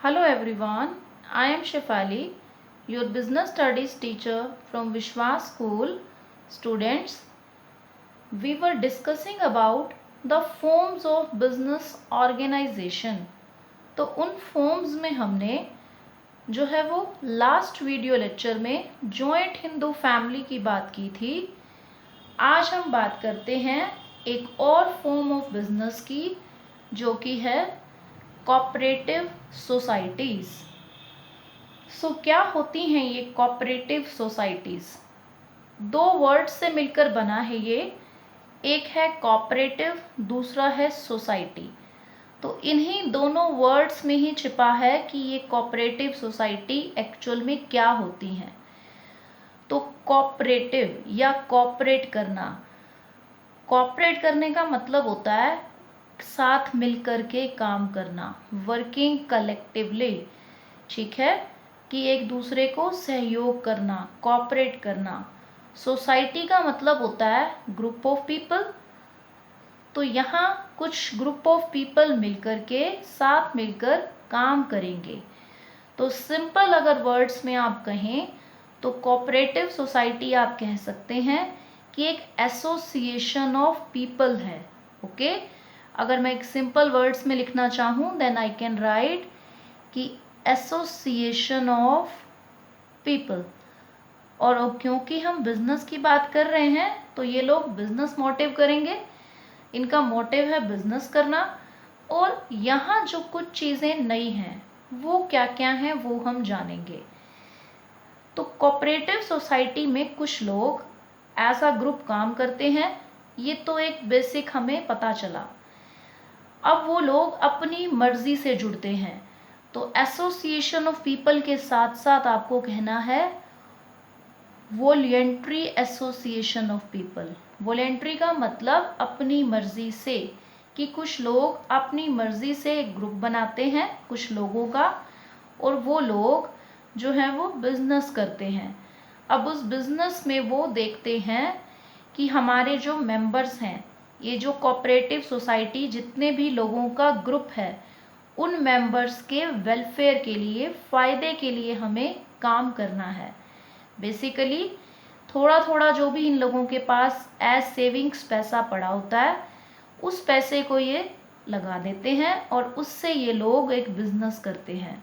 Hello everyone, I am Shefali, your business studies teacher from Vishwas School. Students, we were discussing about the forms of business organization. तो उन forms में हमने जो है वो last video lecture में joint Hindu family की बात की थी। आज हम बात करते हैं एक और फॉर्म ऑफ बिजनेस की, जो कि है कोऑपरेटिव सोसाइटीज़। क्या होती हैं ये कोऑपरेटिव सोसाइटीज़? दो वर्ड से मिलकर बना है ये, एक है कोऑपरेटिव, दूसरा है सोसाइटी। तो इन्हीं दोनों वर्ड्स में ही छिपा है कि ये कोऑपरेटिव सोसाइटी एक्चुअल में क्या होती हैं। तो कोऑपरेटिव या कोऑपरेट करना, कोऑपरेट करने का मतलब होता है साथ मिलकर के काम करना, वर्किंग कलेक्टिवली। ठीक है, कि एक दूसरे को सहयोग करना, कोऑपरेट करना। सोसाइटी का मतलब होता है ग्रुप ऑफ पीपल। तो यहाँ कुछ ग्रुप ऑफ पीपल मिलकर के साथ मिलकर काम करेंगे। तो सिंपल अगर वर्ड्स में आप कहें तो कोऑपरेटिव सोसाइटी आप कह सकते हैं कि एक एसोसिएशन ऑफ पीपल है। ओके, अगर मैं एक सिंपल वर्ड्स में लिखना चाहूँ देन आई कैन राइट कि एसोसिएशन ऑफ पीपल। और क्योंकि हम बिजनेस की बात कर रहे हैं तो ये लोग बिजनेस मोटिव करेंगे, इनका मोटिव है बिजनेस करना। और यहाँ जो कुछ चीज़ें नई हैं वो क्या क्या हैं वो हम जानेंगे। तो कोऑपरेटिव सोसाइटी में कुछ लोग एज अ ग्रुप काम करते हैं, ये तो एक बेसिक हमें पता चला। अब वो लोग अपनी मर्जी से जुड़ते हैं। तो एसोसिएशन ऑफ पीपल के साथ साथ आपको कहना है voluntary association of people. Voluntary का मतलब अपनी मर्जी से, कि कुछ लोग अपनी मर्जी से एक ग्रुप बनाते हैं कुछ लोगों का, और वो लोग जो हैं वो बिजनेस करते हैं। अब उस बिजनेस में वो देखते हैं कि हमारे जो मेंबर्स हैं, ये जो कोऑपरेटिव सोसाइटी जितने भी लोगों का ग्रुप है, उन मेंबर्स के वेलफेयर के लिए, फ़ायदे के लिए हमें काम करना है। बेसिकली थोड़ा थोड़ा जो भी इन लोगों के पास एज सेविंग्स पैसा पड़ा होता है, उस पैसे को ये लगा देते हैं और उससे ये लोग एक बिज़नेस करते हैं।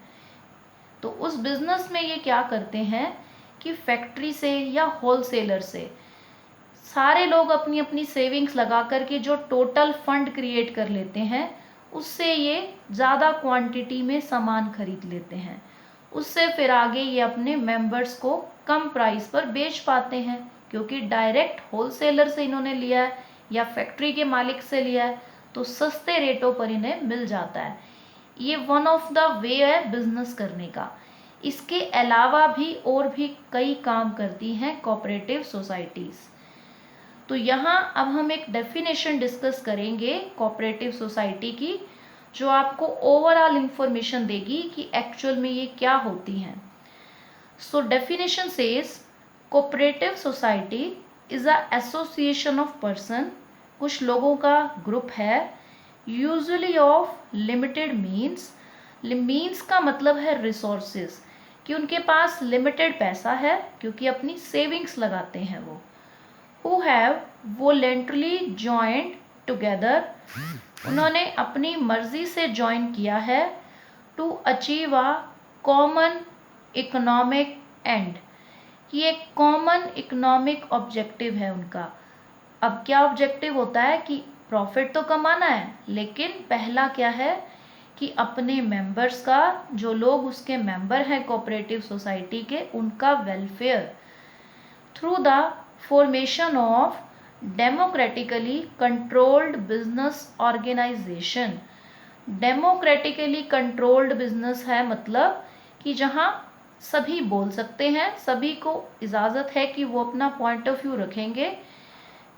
तो उस बिज़नेस में ये क्या करते हैं कि फैक्ट्री से या होलसेलर से सारे लोग अपनी अपनी सेविंग्स लगा करके जो टोटल फंड क्रिएट कर लेते हैं, उससे ये ज़्यादा क्वांटिटी में सामान खरीद लेते हैं। उससे फिर आगे ये अपने मेंबर्स को कम प्राइस पर बेच पाते हैं, क्योंकि डायरेक्ट होलसेलर से इन्होंने लिया है या फैक्ट्री के मालिक से लिया है, तो सस्ते रेटों पर इन्हें मिल जाता है। ये वन ऑफ द वे है बिजनेस करने का। इसके अलावा भी और भी कई काम करती हैं कोऑपरेटिव सोसाइटीज़। तो यहाँ अब हम एक डेफिनेशन डिस्कस करेंगे कोऑपरेटिव सोसाइटी की, जो आपको ओवरऑल इंफॉर्मेशन देगी कि एक्चुअल में ये क्या होती हैं। So definition says cooperative society is a association of person, कुछ लोगों का ग्रुप है, usually of limited means. Means का मतलब है रिसोर्सेज, कि उनके पास लिमिटेड पैसा है क्योंकि अपनी सेविंग्स लगाते हैं वो। who have voluntarily joined together, उन्होंने अपनी मर्जी से ज्वाइन किया है, to achieve a common economic end, कि एक कॉमन इकोनॉमिक ऑब्जेक्टिव है उनका। अब क्या ऑब्जेक्टिव होता है कि प्रॉफिट तो कमाना है, लेकिन पहला क्या है कि अपने मेंबर्स का, जो लोग उसके मेंबर हैं कोऑपरेटिव सोसाइटी के, उनका welfare through the formation of democratically controlled business organization। Democratically controlled business है, मतलब कि जहाँ सभी बोल सकते हैं, सभी को इजाज़त है कि वो अपना पॉइंट ऑफ व्यू रखेंगे।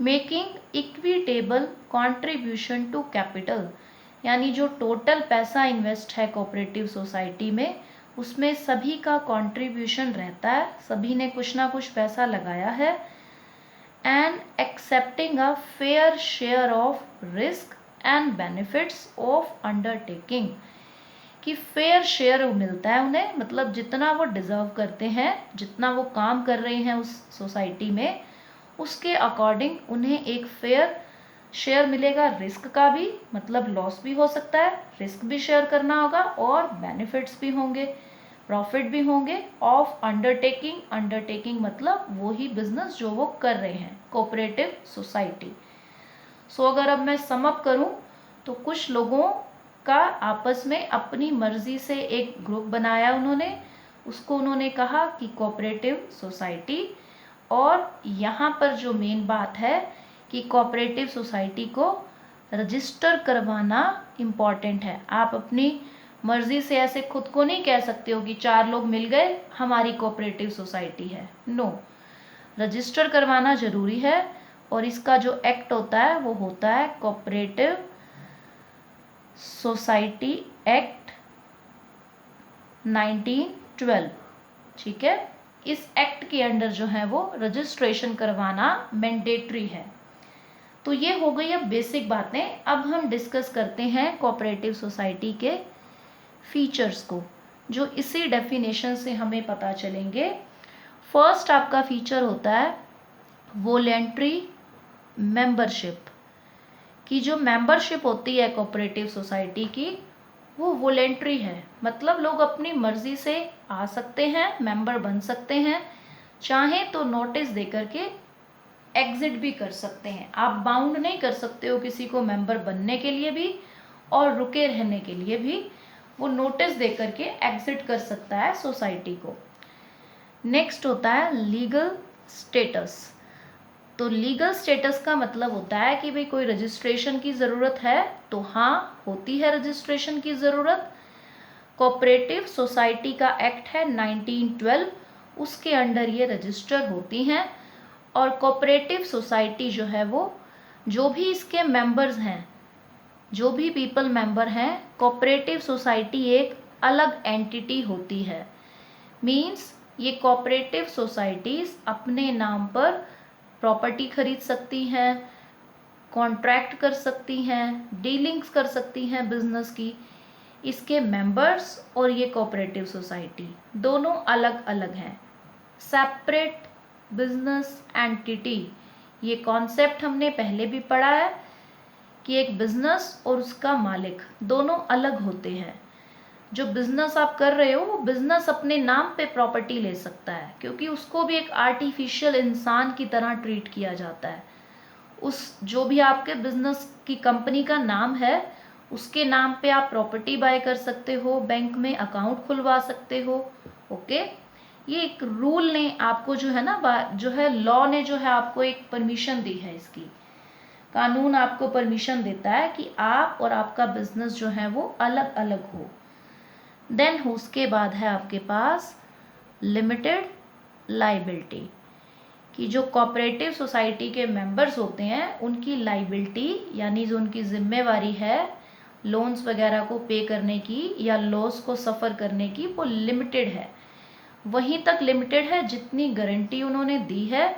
Making equitable contribution to capital, यानी जो टोटल पैसा इन्वेस्ट है कोऑपरेटिव सोसाइटी में, उसमें सभी का कंट्रीब्यूशन रहता है, सभी ने कुछ ना कुछ पैसा लगाया है। and accepting a fair share of risk and benefits of undertaking, कि फेयर शेयर मिलता है उन्हें, मतलब जितना वो डिज़र्व करते हैं, जितना वो काम कर रहे हैं उस सोसाइटी में, उसके अकॉर्डिंग उन्हें एक फेयर शेयर मिलेगा। रिस्क का भी, मतलब लॉस भी हो सकता है, रिस्क भी शेयर करना होगा, और बेनिफिट्स भी होंगे, प्रॉफिट भी होंगे ऑफ अंडरटेकिंग। अंडरटेकिंग मतलब वो ही बिजनेस जो वो कर रहे हैं, कोऑपरेटिव सोसाइटी। सो अगर अब मैं सम अप करूं तो कुछ लोगों का आपस में अपनी मर्जी से एक ग्रुप बनाया उन्होंने, उसको उन्होंने कहा कि कोऑपरेटिव सोसाइटी। और यहाँ पर जो मेन बात है कि कोऑपरेटिव सोसाइटी को रजिस्टर करवाना इम्पॉर्टेंट है। आप अपनी मर्जी से ऐसे खुद को नहीं कह सकते हो कि 4 लोग मिल गए हमारी कोऑपरेटिव सोसाइटी है, नो। रजिस्टर करवाना ज़रूरी है, और इसका जो एक्ट होता है वो होता है कोऑपरेटिव सोसाइटी एक्ट 1912, ठीक है। इस एक्ट के अंडर जो है वो रजिस्ट्रेशन करवाना मैंडेटरी है। तो ये हो गई अब बेसिक बातें। अब हम डिस्कस करते हैं कोऑपरेटिव सोसाइटी के फीचर्स को, जो इसी डेफिनेशन से हमें पता चलेंगे। फर्स्ट आपका फीचर होता है वॉलेंट्री मेंबरशिप, कि जो मेंबरशिप होती है कोऑपरेटिव सोसाइटी की वो वॉलेंट्री है, मतलब लोग अपनी मर्जी से आ सकते हैं, मेंबर बन सकते हैं, चाहे तो नोटिस दे करके एग्जिट भी कर सकते हैं। आप बाउंड नहीं कर सकते हो किसी को मेंबर बनने के लिए भी और रुके रहने के लिए भी, वो नोटिस दे करके एग्जिट कर सकता है सोसाइटी को। नेक्स्ट होता है लीगल स्टेटस। तो लीगल स्टेटस का मतलब होता है कि भाई कोई रजिस्ट्रेशन की ज़रूरत है, तो हाँ होती है रजिस्ट्रेशन की ज़रूरत। कोऑपरेटिव सोसाइटी का एक्ट है 1912, उसके अंडर ये रजिस्टर होती हैं। और कोऑपरेटिव सोसाइटी जो है वो, जो भी इसके मेंबर्स हैं, जो भी पीपल मेंबर हैं, कोऑपरेटिव सोसाइटी एक अलग एंटिटी होती है। मीन्स ये कोऑपरेटिव सोसाइटीज़ अपने नाम पर प्रॉपर्टी खरीद सकती हैं, कॉन्ट्रैक्ट कर सकती हैं, डीलिंग्स कर सकती हैं बिजनेस की। इसके मेंबर्स और ये कोऑपरेटिव सोसाइटी दोनों अलग अलग हैं, सेपरेट बिजनेस एंटिटी। ये कॉन्सेप्ट हमने पहले भी पढ़ा है कि एक बिजनेस और उसका मालिक दोनों अलग होते हैं। जो बिजनेस आप कर रहे हो वो बिजनेस अपने नाम पे प्रॉपर्टी ले सकता है, क्योंकि उसको भी एक आर्टिफिशियल इंसान की तरह ट्रीट किया जाता है। उस जो भी आपके बिजनेस की कंपनी का नाम है उसके नाम पे आप प्रॉपर्टी बाय कर सकते हो, बैंक में अकाउंट खुलवा सकते हो, ओके। ये एक रूल ने आपको जो है ना, जो है लॉ ने जो है आपको एक परमिशन दी है, इसकी कानून आपको परमिशन देता है कि आप और आपका बिजनेस जो है वो अलग अलग हो। देन उसके बाद है आपके पास लिमिटेड लाइबिलिटी, कि जो कोऑपरेटिव सोसाइटी के मेंबर्स होते हैं उनकी लाइबिलिटी यानी जो उनकी जिम्मेवारी है लोन्स वगैरह को पे करने की या लॉस को सफ़र करने की, वो लिमिटेड है। वहीं तक लिमिटेड है जितनी गारंटी उन्होंने दी है,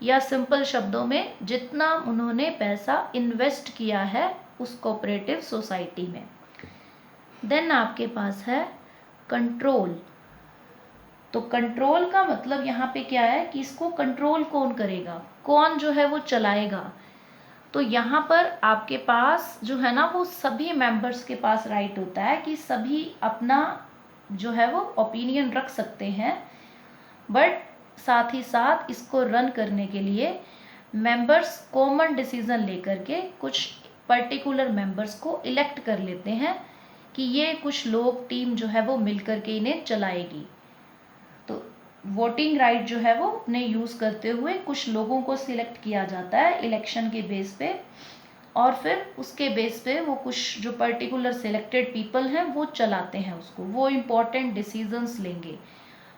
या सिंपल शब्दों में जितना उन्होंने पैसा इन्वेस्ट किया है उस कोऑपरेटिव सोसाइटी में। देन आपके पास है कंट्रोल। तो कंट्रोल का मतलब यहाँ पे क्या है कि इसको कंट्रोल कौन करेगा, कौन जो है वो चलाएगा। तो यहाँ पर आपके पास जो है ना वो सभी मेंबर्स के पास राइट होता है कि सभी अपना जो है वो ओपिनियन रख सकते हैं, बट साथ ही साथ इसको रन करने के लिए मेंबर्स कॉमन डिसीजन लेकर के कुछ पर्टिकुलर मेंबर्स को इलेक्ट कर लेते हैं कि ये कुछ लोग टीम जो है वो मिलकर के इन्हें चलाएगी। तो वोटिंग राइट जो है वो अपने यूज़ करते हुए कुछ लोगों को सिलेक्ट किया जाता है इलेक्शन के बेस पे, और फिर उसके बेस पे वो कुछ जो पर्टिकुलर सिलेक्टेड पीपल हैं वो चलाते हैं उसको, वो इम्पोर्टेंट डिसीजंस लेंगे।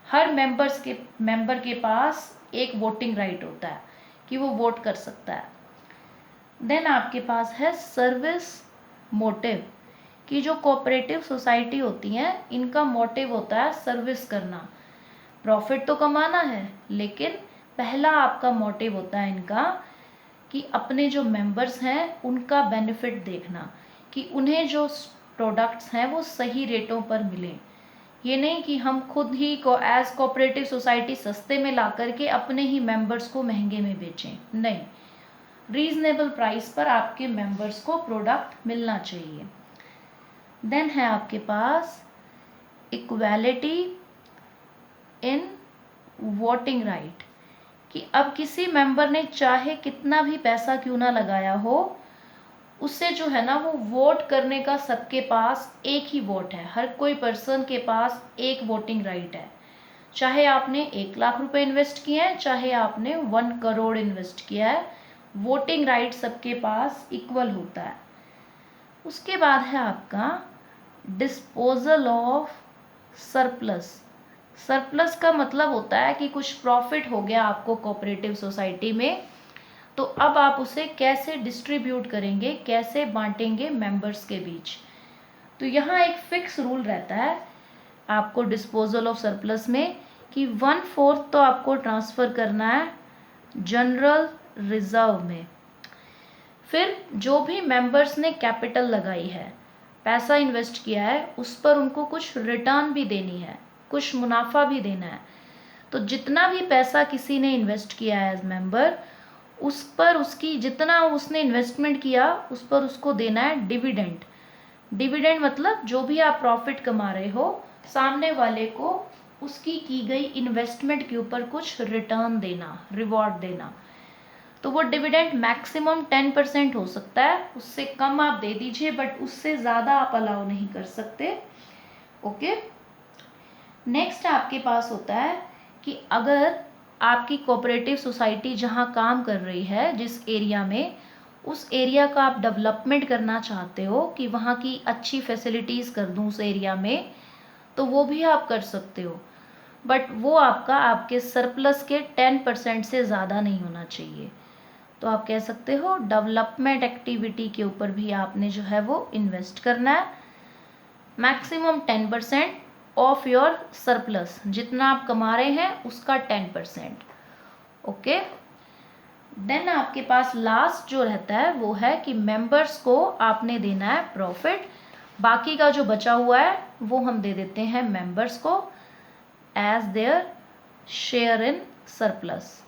हर मेंबर के पास एक वोटिंग राइट होता है कि वो वोट कर सकता है। देन आपके पास है सर्विस मोटिव, कि जो कोऑपरेटिव सोसाइटी होती हैं इनका मोटिव होता है सर्विस करना। प्रॉफिट तो कमाना है, लेकिन पहला आपका मोटिव होता है इनका कि अपने जो मेंबर्स हैं उनका बेनिफिट देखना, कि उन्हें जो प्रोडक्ट्स हैं वो सही रेटों पर मिलें। ये नहीं कि हम खुद ही एज कोऑपरेटिव सोसाइटी सस्ते में ला करके अपने ही मेंबर्स को महंगे में बेचें, नहीं, रीजनेबल प्राइस पर आपके मेंबर्स को प्रोडक्ट मिलना चाहिए। देन है आपके पास इक्वालिटी इन वोटिंग राइट, कि अब किसी मेंबर ने चाहे कितना भी पैसा क्यों ना लगाया हो, उससे जो है ना वो वोट करने का सबके पास एक ही वोट है, हर कोई पर्सन के पास एक वोटिंग राइट है। चाहे आपने 1 लाख रुपए इन्वेस्ट किए हैं, चाहे आपने 1 करोड़ इन्वेस्ट किया है, वोटिंग राइट सबके पास इक्वल होता है। उसके बाद है आपका डिस्पोजल ऑफ सरप्लस। सरप्लस का मतलब होता है कि कुछ प्रॉफिट हो गया आपको कोऑपरेटिव सोसाइटी में, तो अब आप उसे कैसे डिस्ट्रीब्यूट करेंगे, कैसे बांटेंगे मेंबर्स के बीच। तो यहाँ एक फिक्स रूल रहता है आपको डिस्पोजल ऑफ सरप्लस में कि 1/4 तो आपको ट्रांसफ़र करना है जनरल रिजर्व में। फिर जो भी मेंबर्स ने कैपिटल लगाई है, पैसा इन्वेस्ट किया है, उस पर उनको कुछ रिटर्न भी देनी है, कुछ मुनाफा भी देना है। तो जितना भी पैसा किसी ने इन्वेस्ट किया है एज मेंबर, उस पर उसकी जितना उसने इन्वेस्टमेंट किया उस पर उसको देना है डिविडेंड। डिविडेंड मतलब जो भी आप प्रॉफिट कमा रहे हो, सामने वाले को उसकी की गई इन्वेस्टमेंट के ऊपर कुछ रिटर्न देना, रिवॉर्ड देना। तो वो डिविडेंड मैक्सिमम 10% हो सकता है, उससे कम आप दे दीजिए, बट उससे ज़्यादा आप अलाउ नहीं कर सकते। ओके। नेक्स्ट आपके पास होता है कि अगर आपकी कोऑपरेटिव सोसाइटी जहाँ काम कर रही है, जिस एरिया में, उस एरिया का आप डेवलपमेंट करना चाहते हो कि वहाँ की अच्छी फैसिलिटीज़ कर दूँ उस एरिया में, तो वो भी आप कर सकते हो, बट वो आपके सरप्लस के 10% से ज़्यादा नहीं होना चाहिए। तो आप कह सकते हो डेवलपमेंट एक्टिविटी के ऊपर भी आपने जो है वो इन्वेस्ट करना है। मैक्सिमम 10% ऑफ योर सरप्लस, जितना आप कमा रहे हैं उसका 10%। ओके। देन आपके पास लास्ट जो रहता है वो है कि मेंबर्स को आपने देना है प्रॉफिट, बाकी का जो बचा हुआ है वो हम दे देते हैं मेंबर्स को as their share in surplus,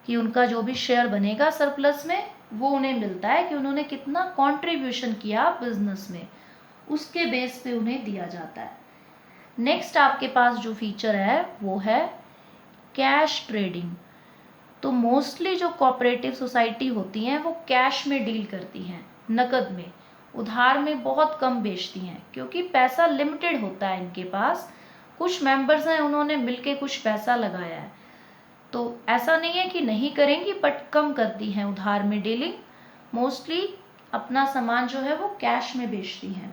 कि उनका जो भी शेयर बनेगा सरप्लस में वो उन्हें मिलता है कि उन्होंने कितना कंट्रीब्यूशन किया बिजनेस में, उसके बेस पे उन्हें दिया जाता है। नेक्स्ट आपके पास जो फीचर है वो है कैश ट्रेडिंग। तो मोस्टली जो कोऑपरेटिव सोसाइटी होती हैं वो कैश में डील करती हैं, नकद में, उधार में बहुत कम बेचती हैं, क्योंकि पैसा लिमिटेड होता है इनके पास। कुछ मेंबर्स हैं उन्होंने मिलके कुछ पैसा लगाया है, तो ऐसा नहीं है कि नहीं करेंगी, बट कम करती हैं उधार में डीलिंग। मोस्टली अपना सामान जो है वो कैश में बेचती हैं।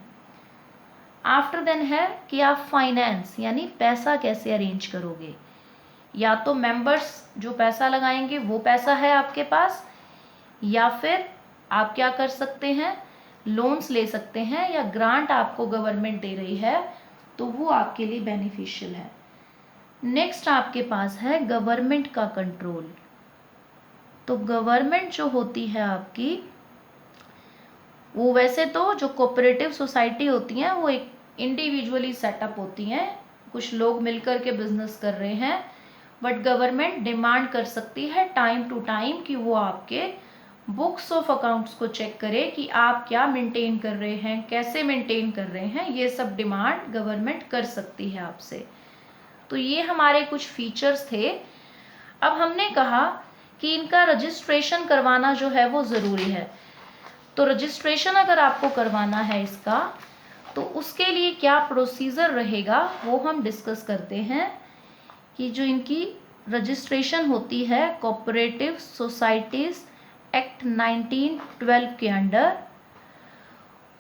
आफ्टर देन है कि आप फाइनेंस यानी पैसा कैसे अरेंज करोगे। या तो मेंबर्स जो पैसा लगाएंगे वो पैसा है आपके पास, या फिर आप क्या कर सकते हैं, लोन्स ले सकते हैं, या ग्रांट आपको गवर्नमेंट दे रही है तो वो आपके लिए बेनिफिशियल है। नेक्स्ट आपके पास है गवर्नमेंट का कंट्रोल। तो गवर्नमेंट जो होती है आपकी, वो वैसे तो जो कोऑपरेटिव सोसाइटी होती हैं वो एक इंडिविजुअली सेटअप होती हैं, कुछ लोग मिलकर के बिजनेस कर रहे हैं, बट गवर्नमेंट डिमांड कर सकती है टाइम टू टाइम कि वो आपके बुक्स ऑफ अकाउंट्स को चेक करे कि आप क्या मेंटेन कर रहे हैं, कैसे मेंटेन कर रहे हैं, ये सब डिमांड गवर्नमेंट कर सकती है आपसे। तो ये हमारे कुछ फीचर्स थे। अब हमने कहा कि इनका रजिस्ट्रेशन करवाना जो है वो ज़रूरी है। तो रजिस्ट्रेशन अगर आपको करवाना है इसका, तो उसके लिए क्या प्रोसीजर रहेगा वो हम डिस्कस करते हैं। कि जो इनकी रजिस्ट्रेशन होती है कोऑपरेटिव सोसाइटीज़ एक्ट 1912 के अंडर,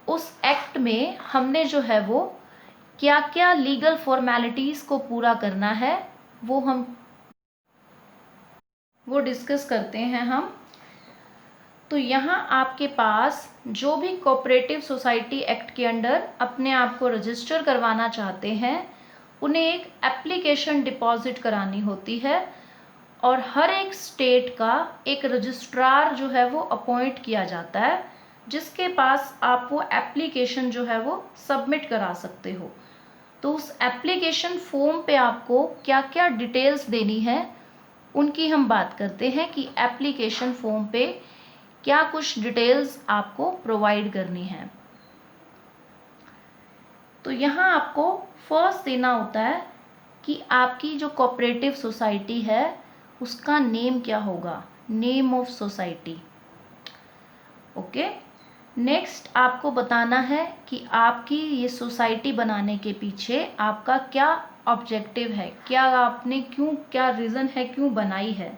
उस एक्ट में हमने जो है वो क्या क्या लीगल फॉर्मेलिटीज़ को पूरा करना है वो डिस्कस करते हैं हम। तो यहाँ आपके पास जो भी कोऑपरेटिव सोसाइटी एक्ट के अंडर अपने आप को रजिस्टर करवाना चाहते हैं, उन्हें एक एप्लीकेशन डिपॉजिट करानी होती है, और हर एक स्टेट का एक रजिस्ट्रार जो है वो अपॉइंट किया जाता है, जिसके पास आप वो एप्लीकेशन जो है वो सबमिट करा सकते हो। तो उस एप्लीकेशन फॉर्म पे आपको क्या क्या डिटेल्स देनी है उनकी हम बात करते हैं कि एप्लीकेशन फॉर्म पे क्या कुछ डिटेल्स आपको प्रोवाइड करनी है। तो यहाँ आपको फर्स्ट देना होता है कि आपकी जो कोऑपरेटिव सोसाइटी है उसका नेम क्या होगा, name of society. Okay, next आपको बताना है कि आपकी ये सोसाइटी बनाने के पीछे आपका क्या ऑब्जेक्टिव है, क्या आपने क्यों, क्या रीज़न है क्यों बनाई है।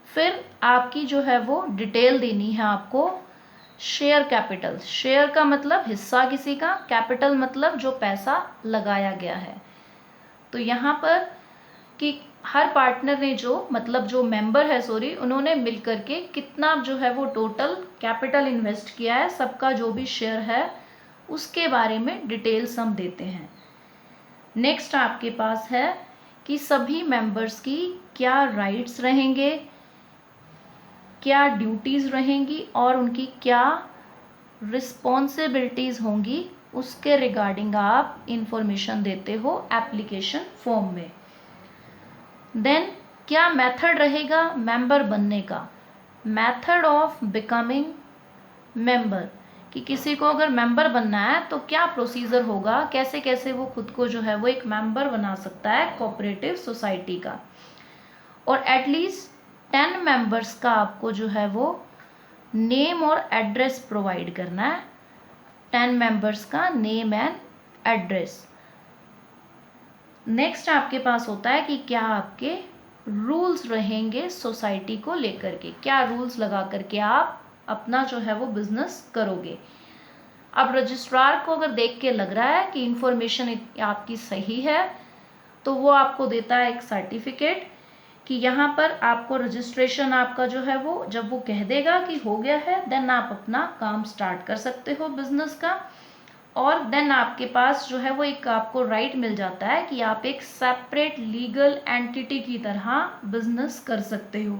फिर आपकी जो है वो डिटेल देनी है आपको शेयर कैपिटल। शेयर का मतलब हिस्सा किसी का, कैपिटल मतलब जो पैसा लगाया गया है। तो यहाँ पर कि हर पार्टनर ने जो मतलब जो मेंबर है सॉरी उन्होंने मिलकर के कितना जो है वो टोटल कैपिटल इन्वेस्ट किया है, सबका जो भी शेयर है उसके बारे में डिटेल्स हम देते हैं। नेक्स्ट आपके पास है कि सभी मेंबर्स की क्या राइट्स रहेंगे, क्या ड्यूटीज़ रहेंगी और उनकी क्या रिस्पॉन्सिबिलिटीज़ होंगी, उसके रिगार्डिंग आप इंफॉर्मेशन देते हो एप्लीकेशन फॉर्म में। देन क्या मेथड रहेगा मेंबर बनने का, मेथड ऑफ बिकमिंग मेंबर, कि किसी को अगर मेंबर बनना है तो क्या प्रोसीजर होगा, कैसे कैसे वो खुद को जो है वो एक मेंबर बना सकता है कोऑपरेटिव सोसाइटी का। और एटलीस्ट 10 मेंबर्स का आपको जो है वो नेम और एड्रेस प्रोवाइड करना है, 10 मेंबर्स का नेम एंड एड्रेस। नेक्स्ट आपके पास होता है कि क्या आपके रूल्स रहेंगे सोसाइटी को लेकर के, क्या रूल्स लगा करके आप अपना जो है वो बिजनेस करोगे। अब रजिस्ट्रार को अगर देख के लग रहा है कि इंफॉर्मेशन आपकी सही है तो वो आपको देता है एक सर्टिफिकेट कि यहाँ पर आपको रजिस्ट्रेशन आपका जो है वो जब वो कह देगा कि हो गया है देन आप अपना काम स्टार्ट कर सकते हो बिजनेस का। और देन आपके पास जो है वो एक आपको राइट मिल जाता है कि आप एक सेपरेट लीगल एंटिटी की तरह बिजनेस कर सकते हो।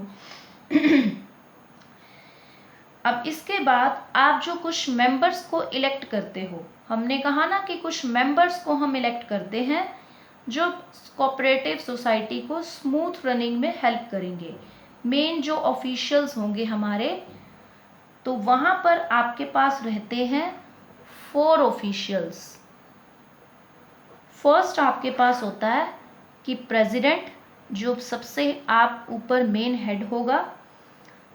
अब इसके बाद आप जो कुछ मेंबर्स को इलेक्ट करते हो, हमने कहा ना कि कुछ मेंबर्स को हम इलेक्ट करते हैं जो कोऑपरेटिव सोसाइटी को स्मूथ रनिंग में हेल्प करेंगे। मेन जो ऑफिशियल्स होंगे हमारे, तो वहाँ पर आपके पास रहते हैं 4 ऑफिशियल्स। फर्स्ट आपके पास होता है कि प्रेसिडेंट, जो सबसे आप ऊपर मेन हेड होगा।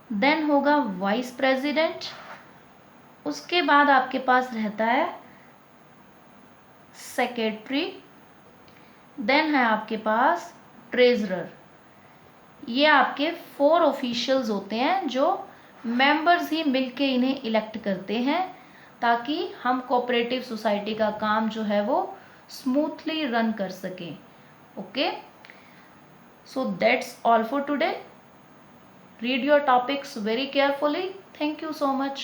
देन होगा वाइस प्रेसिडेंट, उसके बाद आपके पास रहता है सेक्रेटरी, देन है आपके पास ट्रेजरर। ये आपके 4 ऑफिशियल्स होते हैं जो मेंबर्स ही मिलके इन्हें इलेक्ट करते हैं ताकि हम कोऑपरेटिव सोसाइटी का काम जो है वो स्मूथली रन कर सकें। Okay, so that's all for today. Read your topics very carefully. Thank you so much.